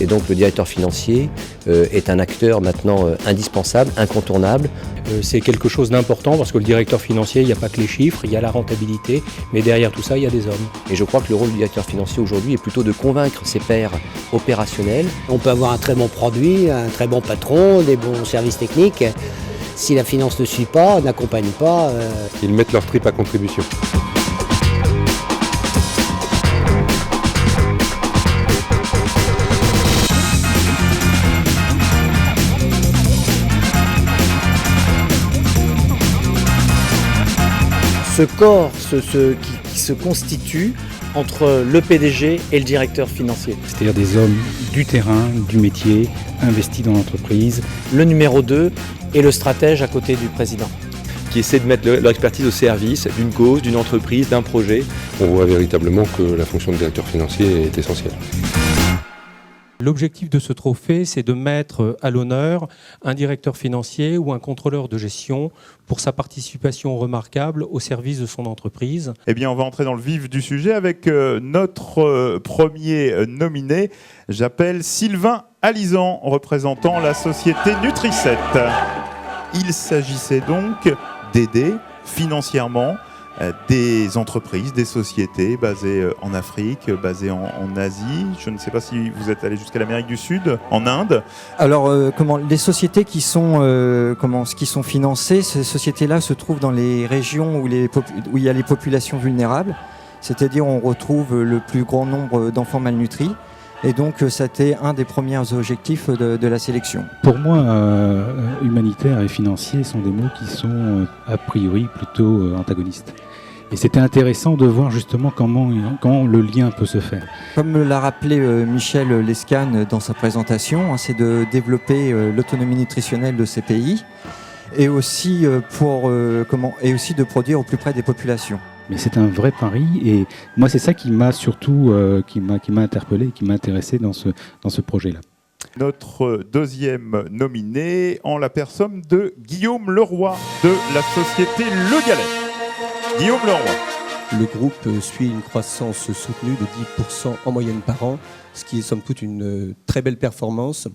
Et donc le directeur financier est un acteur maintenant indispensable, incontournable. C'est quelque chose d'important parce que le directeur financier, il n'y a pas que les chiffres, il y a la rentabilité, mais derrière tout ça, il y a des hommes. Et je crois que le rôle du directeur financier aujourd'hui est plutôt de convaincre ses pairs opérationnels. On peut avoir un très bon produit, un très bon patron, des bons services techniques. Si la finance ne suit pas, n'accompagne pas... Ils mettent leur trip à contribution. Ce corps qui se constitue entre le PDG et le directeur financier. C'est-à-dire des hommes du terrain, du métier, investis dans l'entreprise. Le numéro 2 et le stratège à côté du président. Qui essaient de mettre leur expertise au service d'une cause, d'une entreprise, d'un projet. On voit véritablement que la fonction de directeur financier est essentielle. L'objectif de ce trophée, c'est de mettre à l'honneur un directeur financier ou un contrôleur de gestion pour sa participation remarquable au service de son entreprise. Eh bien, on va entrer dans le vif du sujet avec notre premier nominé. J'appelle Sylvain Alizan, représentant la société Nutri7. Il s'agissait donc d'aider financièrement des entreprises, des sociétés basées en Afrique, basées en Asie. Je ne sais pas si vous êtes allé jusqu'à l'Amérique du Sud, en Inde. Alors, les sociétés qui sont financées, ces sociétés-là se trouvent dans les régions où il y a les populations vulnérables. C'est-à-dire, on retrouve le plus grand nombre d'enfants malnutris. Et donc, c'était un des premiers objectifs de la sélection. Pour moi, humanitaire et financier sont des mots qui sont a priori plutôt antagonistes. Et c'était intéressant de voir justement comment le lien peut se faire. Comme l'a rappelé Michel Lescane dans sa présentation, c'est de développer l'autonomie nutritionnelle de ces pays et aussi de produire au plus près des populations. Mais c'est un vrai pari et moi c'est ça qui m'a surtout qui m'a interpellé, qui m'a intéressé dans ce projet-là. Notre deuxième nominé en la personne de Guillaume Leroy de la société Le Galet. Guillaume Leroy. Le groupe suit une croissance soutenue de 10% en moyenne par an, ce qui est somme toute une très belle performance.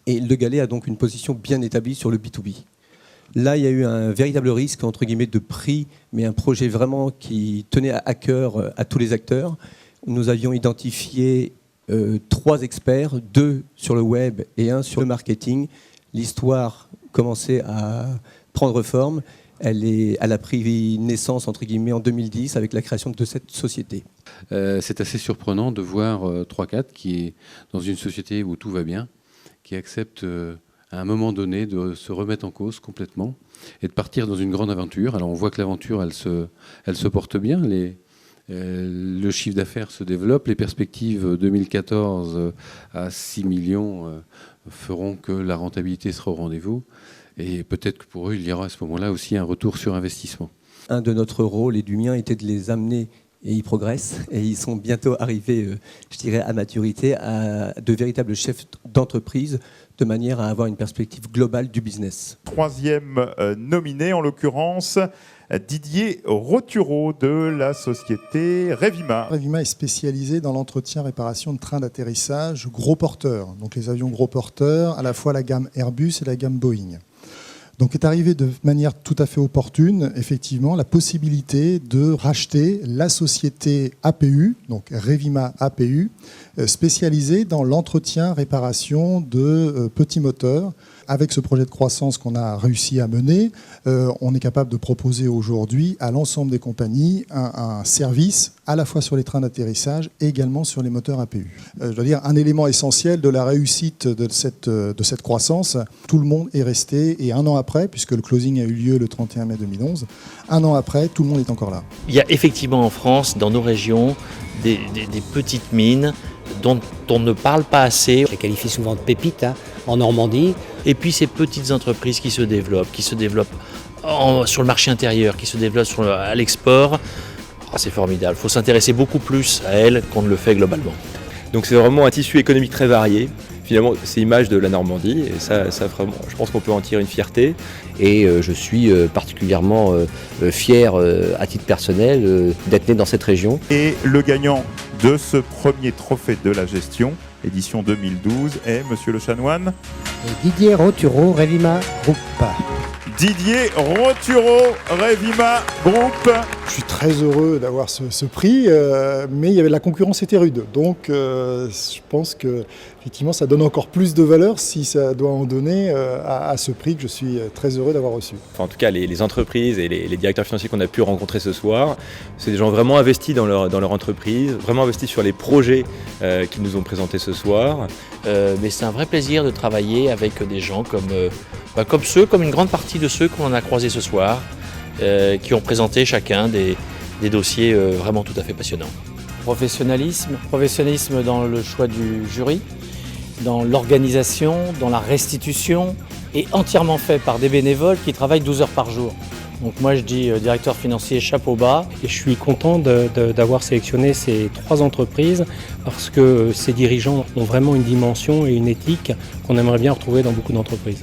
Et Le Galet a donc une position bien établie sur le B2B. Là, il y a eu un véritable risque, entre guillemets, de prix, mais un projet vraiment qui tenait à cœur à tous les acteurs. Nous avions identifié 3 experts, 2 sur le web et 1 sur le marketing. L'histoire commençait à prendre forme. Elle a pris naissance, entre guillemets, en 2010 avec la création de cette société. C'est assez surprenant de voir 3-4 qui est dans une société où tout va bien, qui accepte... à un moment donné, de se remettre en cause complètement et de partir dans une grande aventure. Alors on voit que l'aventure, elle se porte bien. Le chiffre d'affaires se développe. Les perspectives 2014 à 6 millions feront que la rentabilité sera au rendez-vous. Et peut-être que pour eux, il y aura à ce moment-là aussi un retour sur investissement. Un de notre rôle et du mien était de les amener, et ils progressent, et ils sont bientôt arrivés, je dirais, à maturité, à de véritables chefs d'entreprise, de manière à avoir une perspective globale du business. Troisième nominé, en l'occurrence, Didier Rotureau de la société Revima. Revima est spécialisé dans l'entretien-réparation de trains d'atterrissage gros porteurs. Donc les avions gros porteurs, à la fois la gamme Airbus et la gamme Boeing. Donc est arrivé de manière tout à fait opportune, effectivement, la possibilité de racheter la société APU, donc Revima APU, spécialisée dans l'entretien-réparation de petits moteurs. Avec ce projet de croissance qu'on a réussi à mener, on est capable de proposer aujourd'hui à l'ensemble des compagnies un service à la fois sur les trains d'atterrissage et également sur les moteurs APU. Je dois dire, un élément essentiel de la réussite de cette croissance, tout le monde est resté, et un an après, puisque le closing a eu lieu le 31 mai 2011, un an après, tout le monde est encore là. Il y a effectivement en France, dans nos régions, des petites mines dont on ne parle pas assez. On les qualifie souvent de pépites, en Normandie. Et puis ces petites entreprises qui se développent sur le marché intérieur, qui se développent à l'export, c'est formidable. Il faut s'intéresser beaucoup plus à elles qu'on ne le fait globalement. Donc c'est vraiment un tissu économique très varié. Finalement, c'est l'image de la Normandie et ça vraiment, je pense qu'on peut en tirer une fierté. Et je suis particulièrement fier, à titre personnel, d'être né dans cette région. Et le gagnant de ce premier trophée de la gestion, édition 2012, est Monsieur Le Chanoine. Didier Roturo, Revima Group. Didier Roturo, Revima Group. Je suis très heureux d'avoir ce prix, mais la concurrence était rude. Donc je pense que effectivement, ça donne encore plus de valeur si ça doit en donner à ce prix que je suis très heureux d'avoir reçu. Enfin, en tout cas, les entreprises et les directeurs financiers qu'on a pu rencontrer ce soir, c'est des gens vraiment investis dans leur entreprise, vraiment investis sur les projets qu'ils nous ont présentés ce soir. Mais c'est un vrai plaisir de travailler avec des gens comme une grande partie de ceux qu'on a croisés ce soir, qui ont présenté chacun des dossiers vraiment tout à fait passionnants. Professionnalisme dans le choix du jury, dans l'organisation, dans la restitution, et entièrement fait par des bénévoles qui travaillent 12 heures par jour. Donc moi je dis directeur financier chapeau bas. Et je suis content d'avoir sélectionné ces 3 entreprises parce que ces dirigeants ont vraiment une dimension et une éthique qu'on aimerait bien retrouver dans beaucoup d'entreprises.